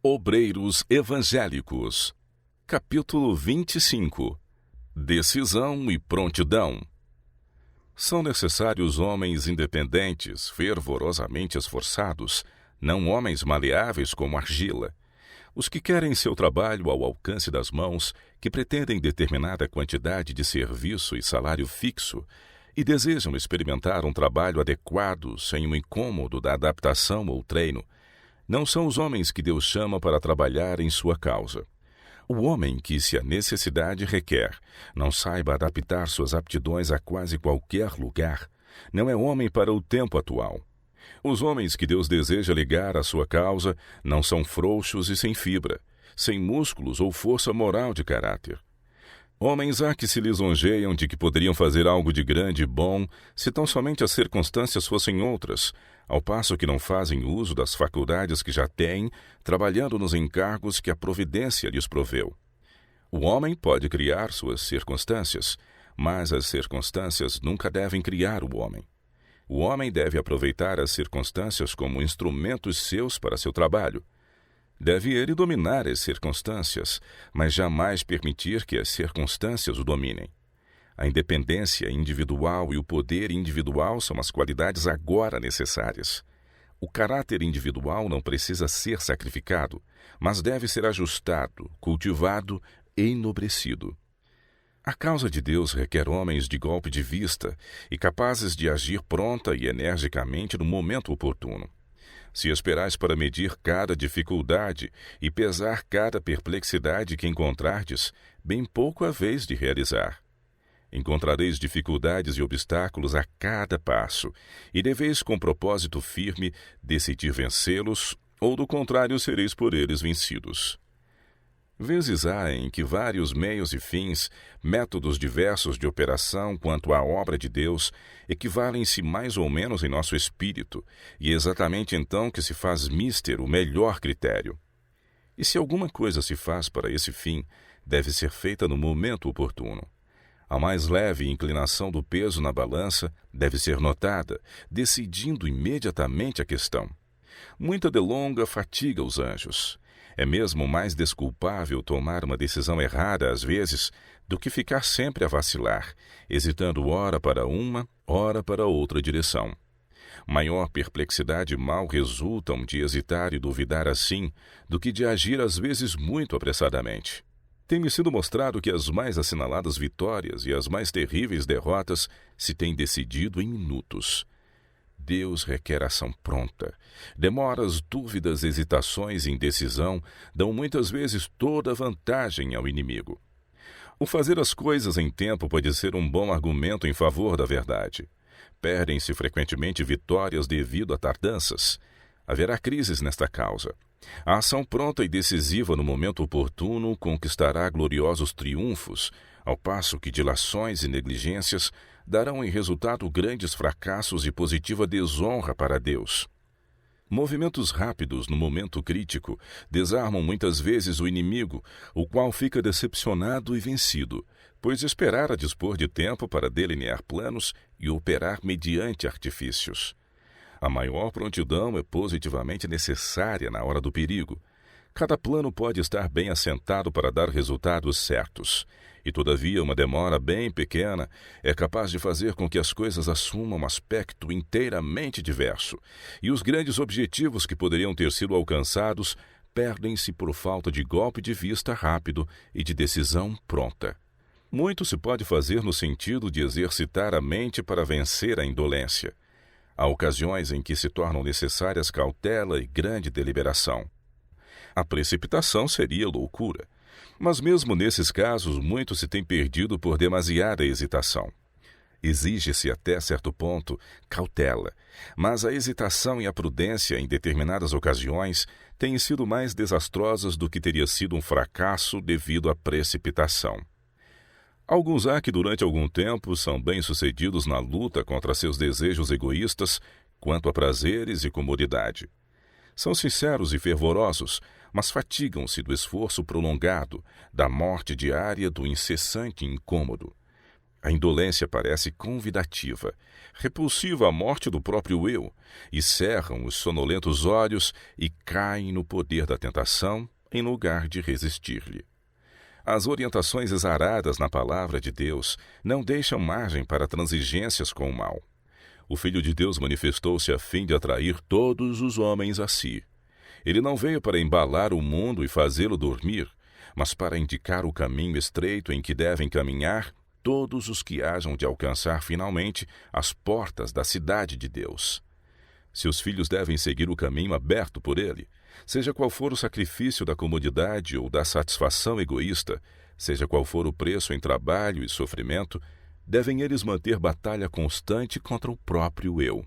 Obreiros Evangélicos. Capítulo 25. Decisão e prontidão. São necessários homens independentes, fervorosamente esforçados, não homens maleáveis como argila. Os que querem seu trabalho ao alcance das mãos, que pretendem determinada quantidade de serviço e salário fixo, e desejam experimentar um trabalho adequado sem o incômodo da adaptação ou treino, não são os homens que Deus chama para trabalhar em sua causa. O homem que, se a necessidade requer, não saiba adaptar suas aptidões a quase qualquer lugar, não é homem para o tempo atual. Os homens que Deus deseja ligar à sua causa não são frouxos e sem fibra, sem músculos ou força moral de caráter. Homens há que se lisonjeiam de que poderiam fazer algo de grande e bom se tão somente as circunstâncias fossem outras, ao passo que não fazem uso das faculdades que já têm, trabalhando nos encargos que a providência lhes proveu. O homem pode criar suas circunstâncias, mas as circunstâncias nunca devem criar o homem. O homem deve aproveitar as circunstâncias como instrumentos seus para seu trabalho. Deve ele dominar as circunstâncias, mas jamais permitir que as circunstâncias o dominem. A independência individual e o poder individual são as qualidades agora necessárias. O caráter individual não precisa ser sacrificado, mas deve ser ajustado, cultivado e enobrecido. A causa de Deus requer homens de golpe de vista e capazes de agir pronta e energicamente no momento oportuno. Se esperais para medir cada dificuldade e pesar cada perplexidade que encontrardes, bem pouco haveis de realizar. Encontrareis dificuldades e obstáculos a cada passo, e deveis com propósito firme decidir vencê-los, ou do contrário sereis por eles vencidos. Vezes há em que vários meios e fins, métodos diversos de operação quanto à obra de Deus, equivalem-se mais ou menos em nosso espírito, e é exatamente então que se faz mister o melhor critério. E se alguma coisa se faz para esse fim, deve ser feita no momento oportuno. A mais leve inclinação do peso na balança deve ser notada, decidindo imediatamente a questão. Muita delonga fatiga os anjos. É mesmo mais desculpável tomar uma decisão errada às vezes do que ficar sempre a vacilar, hesitando ora para uma, ora para outra direção. Maior perplexidade e mal resultam de hesitar e duvidar assim do que de agir às vezes muito apressadamente. Tem-me sido mostrado que as mais assinaladas vitórias e as mais terríveis derrotas se têm decidido em minutos. Deus requer ação pronta. Demoras, dúvidas, hesitações e indecisão dão muitas vezes toda a vantagem ao inimigo. O fazer as coisas em tempo pode ser um bom argumento em favor da verdade. Perdem-se frequentemente vitórias devido a tardanças. Haverá crises nesta causa. A ação pronta e decisiva no momento oportuno conquistará gloriosos triunfos, ao passo que dilações e negligências darão em resultado grandes fracassos e positiva desonra para Deus. Movimentos rápidos no momento crítico desarmam muitas vezes o inimigo, o qual fica decepcionado e vencido, pois esperara dispor de tempo para delinear planos e operar mediante artifícios. A maior prontidão é positivamente necessária na hora do perigo. Cada plano pode estar bem assentado para dar resultados certos, e todavia uma demora bem pequena é capaz de fazer com que as coisas assumam um aspecto inteiramente diverso, e os grandes objetivos que poderiam ter sido alcançados perdem-se por falta de golpe de vista rápido e de decisão pronta. Muito se pode fazer no sentido de exercitar a mente para vencer a indolência. Há ocasiões em que se tornam necessárias cautela e grande deliberação. A precipitação seria loucura, mas mesmo nesses casos muito se tem perdido por demasiada hesitação. Exige-se até certo ponto cautela, mas a hesitação e a prudência em determinadas ocasiões têm sido mais desastrosas do que teria sido um fracasso devido à precipitação. Alguns há que durante algum tempo são bem-sucedidos na luta contra seus desejos egoístas quanto a prazeres e comodidade. São sinceros e fervorosos, mas fatigam-se do esforço prolongado, da morte diária, do incessante incômodo. A indolência parece convidativa, repulsiva à morte do próprio eu, e cerram os sonolentos olhos e caem no poder da tentação em lugar de resistir-lhe. As orientações exaradas na palavra de Deus não deixam margem para transigências com o mal. O Filho de Deus manifestou-se a fim de atrair todos os homens a si. Ele não veio para embalar o mundo e fazê-lo dormir, mas para indicar o caminho estreito em que devem caminhar todos os que hajam de alcançar finalmente as portas da cidade de Deus. Seus filhos devem seguir o caminho aberto por ele, seja qual for o sacrifício da comodidade ou da satisfação egoísta, seja qual for o preço em trabalho e sofrimento, devem eles manter batalha constante contra o próprio eu.